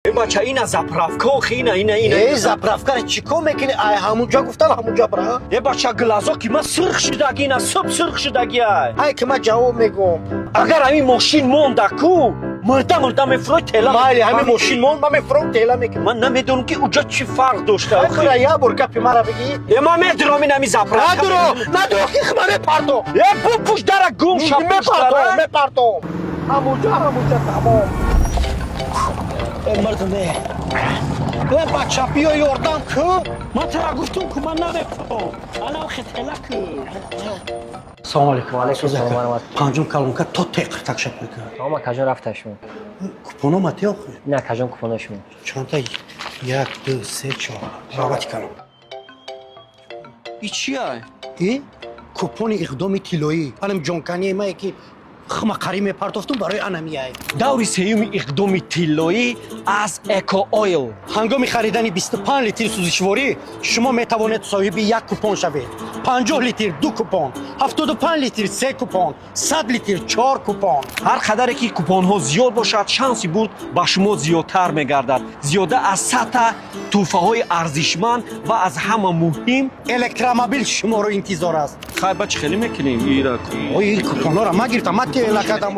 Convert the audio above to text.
بچه این زپرافکا اینه زپرافکا چیکار میکنی؟ همونجا گفتم همونجا برا. بچه گلازا که من سرخ شدگی نه صبح سرخ شدگی ای که من جواب میگم. اگر همین ماشین مونده کو مرده میفروی تیلا مالی همین ماشین مون من میفروم تیلا میکنم. من نمیدونم که اونجا چی فرق داشته آخه یا برکپ مرا بگی. ما میدونم این همین زپرافکا ندارو که خبره پارتو. پوش در گم شد میپارتو همونجا تمام. مردمه بچه بیا یاردم که من ترا گفتم که من نمیفهم الان خیلی که سلام علیکم. علیکم السلام و رحمت. پنجم کلونکا تو تق تکشف میکنه. آما کجا رفتشون؟ کوپونو ماتی آخه. نه کجا کوپونشون؟ چند تا؟ 1 2 3 4 راحت کنم. این چیه؟ این کوپون اقدام طلایی. الان جونکانی ما که خما قریم پارتوفتون برای انمیای. دوری سیوم اقدام طلایی از اکو اویل. هنگام خریدن 25 لیتر سوزشواری شما می توانید صاحب یک کوپون شوید. 50 لیتر 2 کوپون، 75 لیتر 3 کوپون، 100 لیتر 4 کوپون. هر قدر که کوپون ها زیاد باشد شانسی برد با شما زیادتر میگردد. زیاده از سطح توفه های ارزشمند و از همه مهم الکترومبیل شما رو انتظار است. خیلی بچه خیلی میکنیم ایرا اوه این کوپون ها را ما گرفتم. ما تیلا کردم.